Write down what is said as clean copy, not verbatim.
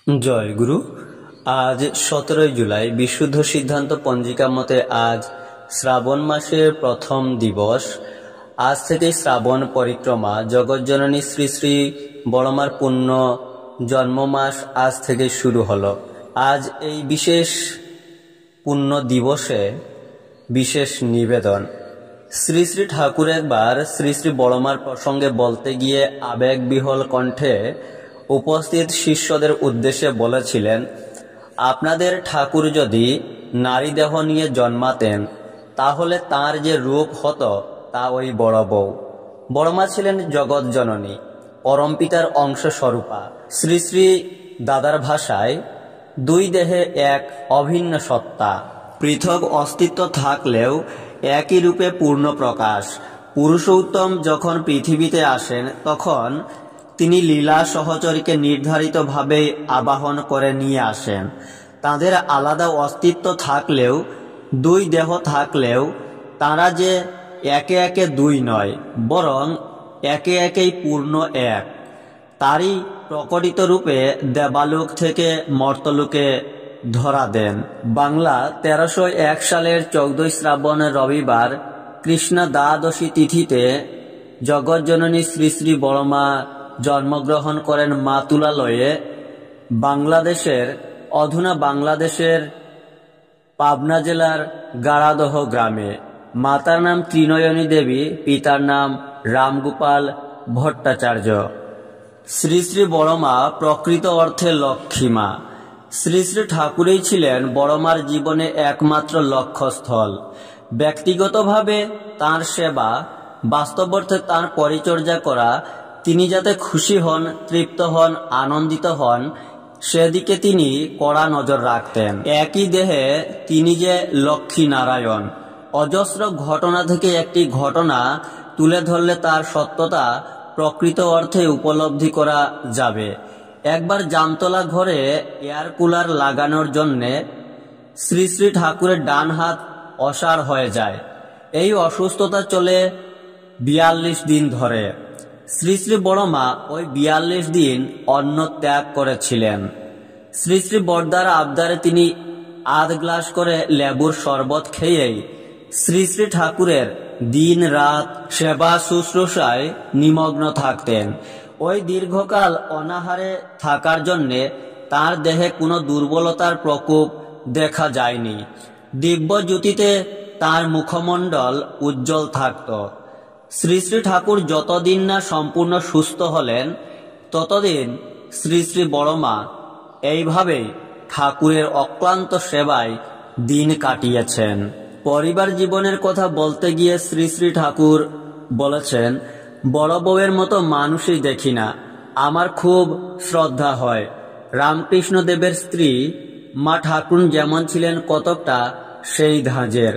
জয় গুরু। আজ 17 জুলাই বিশুদ্ধ সিদ্ধান্ত পঞ্জিকা মতে আজ শ্রাবণ মাসের প্রথম দিবস। আজ থেকে শ্রাবণ পরিক্রমা, জগৎজননী শ্রী শ্রী বড়মার পুণ্য জন্মমাস আজ থেকে শুরু হলো। আজ এই বিশেষ পুণ্য দিবসে বিশেষ নিবেদন। শ্রী শ্রী ঠাকুর একবার শ্রী শ্রী বড়মার প্রসঙ্গে বলতে গিয়ে আবেগবিহ্বল কণ্ঠে উপস্থিত শিষ্যদের উদ্দেশ্যে বলেছিলেন, আপনাদের ঠাকুর যদি নারী দেহ নিয়ে জন্মাতেন তাহলে তার যে রূপ হতো তা ওই বড় বউ। বড়মা ছিলেন জগৎ জননী, পরমপিতার অংশ স্বরূপা। শ্রী শ্রী দাদার ভাষায় দুই দেহে এক অভিন্ন সত্তা, পৃথক অস্তিত্ব থাকলেও একই রূপে পূর্ণ প্রকাশ। পুরুষোত্তম যখন পৃথিবীতে আসেন তখন তিনি লীলা সহচরীকে নির্ধারিতভাবে আবাহন করে নিয়ে আসেন। তাদের আলাদা অস্তিত্ব থাকলেও, দুই দেহ থাকলেও তারা যে একে একে দুই নয়, বরং একে একেই পূর্ণ এক। তারই প্রকটিত রূপে দেবালোক থেকে মর্তলোকে ধরা দেন। বাংলা 1301 সালের 14 শ্রাবণ রবিবার কৃষ্ণা দ্বাদশী তিথিতে জগৎজননী শ্রী শ্রী বড়মা জন্মগ্রহণ করেন মাতুলালয়ে, বাংলাদেশের অধুনা বাংলাদেশের পাবনা জেলার গাড়াদহ গ্রামে। মাতার নাম ত্রিনয়নী দেবী, পিতার নাম রামগোপাল ভট্টাচার্য। শ্রী শ্রী বড়মা প্রকৃত অর্থে লক্ষ্মীমা। শ্রী শ্রী ঠাকুরই ছিলেন বড়মার জীবনে একমাত্র লক্ষ্যস্থল। ব্যক্তিগতভাবে তাঁর সেবা, বাস্তব অর্থে তাঁর পরিচর্যা করা, তিনি যাতে খুশি হন, তৃপ্ত হন, আনন্দিত হন সেদিকে তিনি কড়া নজর রাখতেন। একই দেহে তিনি যে লক্ষ্মী নারায়ণ। অজস্র ঘটনা থেকে একটি ঘটনা তুলে ধরলে তার সত্যতা প্রকৃত অর্থে উপলব্ধি করা যাবে। একবার জামতলা ঘরে এয়ার কুলার লাগানোর জন্যে শ্রী শ্রী ঠাকুরের ডান হাত অসাড় হয়ে যায়। এই অসুস্থতা চলে 42 দিন ধরে। শ্রী শ্রী বড়মা ওই 42 দিন অন্ন ত্যাগ করেছিলেন। শ্রী শ্রী বড়দার আবদারে তিনি আধ গ্লাস করে লেবুর শরবত খেয়েই শ্রী শ্রী ঠাকুরের দিন রাত সেবা শুশ্রূষায় নিমগ্ন থাকতেন। ওই দীর্ঘকাল অনাহারে থাকার জন্যে তার দেহে কোনো দুর্বলতার প্রকোপ দেখা যায়নি। দিব্য জ্যোতিতে তার মুখমণ্ডল উজ্জ্বল থাকত। শ্রী শ্রী ঠাকুর যতদিন না সম্পূর্ণ সুস্থ হলেন ততদিন শ্রী শ্রী বড়মা এইভাবেই ঠাকুরের অক্লান্ত সেবায় দিন কাটিয়েছেন। পরিবার জীবনের কথা বলতে গিয়ে শ্রী শ্রী ঠাকুর বলেছেন, বড় বউয়ের মতো মানুষই দেখি না, আমার খুব শ্রদ্ধা হয়। রামকৃষ্ণ দেবের স্ত্রী মা ঠাকুর যেমন ছিলেন কতকটা সেই ধাঁজের।